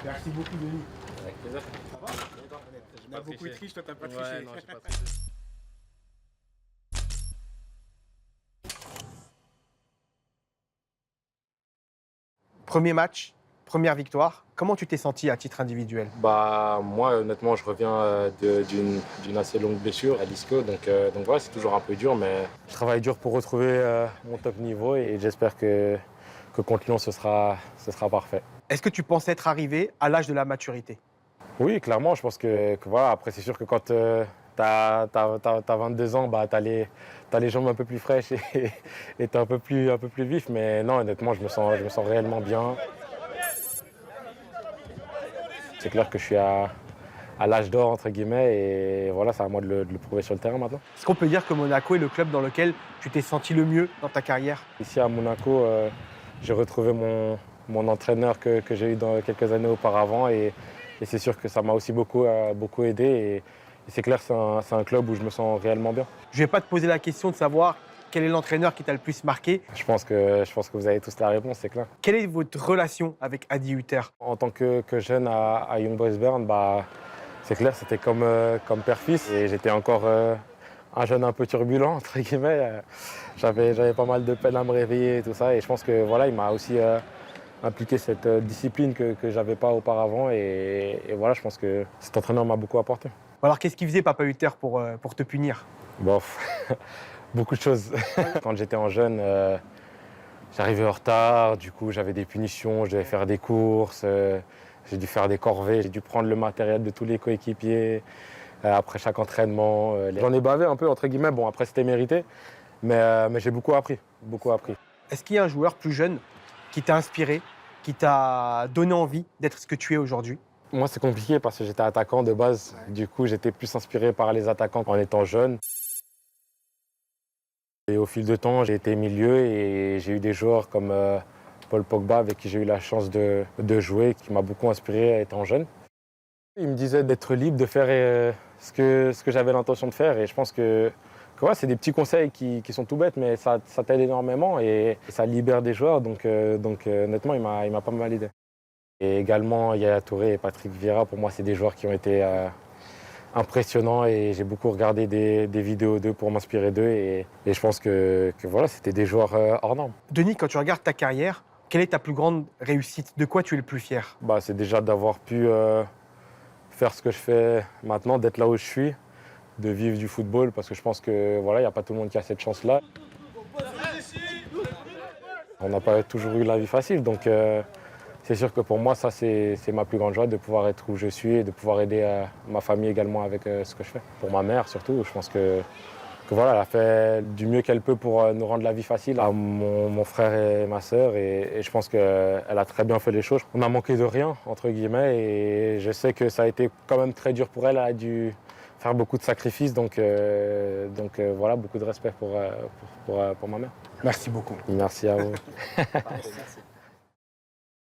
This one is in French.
Merci beaucoup, Denis. Avec plaisir. Ça va? On a beaucoup triché, toi t'as pas triché. Ouais, non, j'ai pas triché. Premier match, première victoire. Comment tu t'es senti à titre individuel? Moi, honnêtement, je reviens d'une assez longue blessure à l'ischio, donc voilà, c'est toujours un peu dur, mais je travaille dur pour retrouver mon top niveau et j'espère que contre Lyon, ce sera parfait. Est-ce que tu penses être arrivé à l'âge de la maturité? Oui, clairement, je pense que voilà, après, c'est sûr que quand tu as 22 ans, t'as les jambes un peu plus fraîches et tu es un peu plus vif, mais non, honnêtement, je me sens réellement bien. C'est clair que je suis à l'âge d'or, entre guillemets, et voilà, c'est à moi de le prouver sur le terrain maintenant. Est-ce qu'on peut dire que Monaco est le club dans lequel tu t'es senti le mieux dans ta carrière? Ici à Monaco, j'ai retrouvé mon entraîneur que j'ai eu dans quelques années auparavant, et c'est sûr que ça m'a aussi beaucoup aidé, et c'est clair, c'est un club où je me sens réellement bien. Je ne vais pas te poser la question de savoir quel est l'entraîneur qui t'a le plus marqué. Je pense que vous avez tous la réponse, c'est clair. Quelle est votre relation avec Adi Hutter? En tant que jeune à Young Boys Bern, c'est clair, c'était comme père-fils, et j'étais encore un jeune un peu turbulent, entre guillemets. J'avais pas mal de peine à me réveiller et tout ça, et je pense que voilà, il m'a aussi impliqué cette discipline que je n'avais pas auparavant, et voilà, je pense que cet entraîneur m'a beaucoup apporté. Alors qu'est-ce qu'il faisait Papa Hutter pour te punir? Bon, beaucoup de choses. Quand j'étais en jeune, j'arrivais en retard, du coup j'avais des punitions, je devais faire des courses, j'ai dû faire des corvées, j'ai dû prendre le matériel de tous les coéquipiers après chaque entraînement. J'en ai bavé un peu, entre guillemets, bon après c'était mérité, mais j'ai beaucoup appris, beaucoup appris. Est-ce qu'il y a un joueur plus jeune qui t'a inspiré, qui t'a donné envie d'être ce que tu es aujourd'hui? Moi c'est compliqué parce que j'étais attaquant de base, du coup j'étais plus inspiré par les attaquants en étant jeune. Et au fil du temps, j'ai été milieu et j'ai eu des joueurs comme Paul Pogba avec qui j'ai eu la chance de jouer, qui m'a beaucoup inspiré étant jeune. Il me disait d'être libre, de faire ce que j'avais l'intention de faire, et je pense que ouais, c'est des petits conseils qui sont tout bêtes, mais ça t'aide énormément et ça libère des joueurs, donc honnêtement, il m'a pas mal aidé. Et également, Yaya Touré et Patrick Vieira, pour moi, c'est des joueurs qui ont été impressionnant, et j'ai beaucoup regardé des vidéos d'eux pour m'inspirer d'eux, et je pense que voilà, c'était des joueurs hors normes. Denis, quand tu regardes ta carrière, quelle est ta plus grande réussite? De quoi tu es le plus fier? C'est déjà d'avoir pu faire ce que je fais maintenant, d'être là où je suis, de vivre du football, parce que je pense que voilà, il n'y a pas tout le monde qui a cette chance-là. On n'a pas toujours eu la vie facile, donc c'est sûr que pour moi, ça, c'est ma plus grande joie, de pouvoir être où je suis et de pouvoir aider ma famille également avec ce que je fais. Pour ma mère surtout, je pense que voilà, elle a fait du mieux qu'elle peut pour nous rendre la vie facile à mon frère et ma sœur, et je pense qu'elle a très bien fait les choses. On n'a manqué de rien, entre guillemets, et je sais que ça a été quand même très dur pour elle. Elle a dû faire beaucoup de sacrifices, donc voilà, beaucoup de respect pour ma mère. Merci beaucoup. Merci à vous. Merci.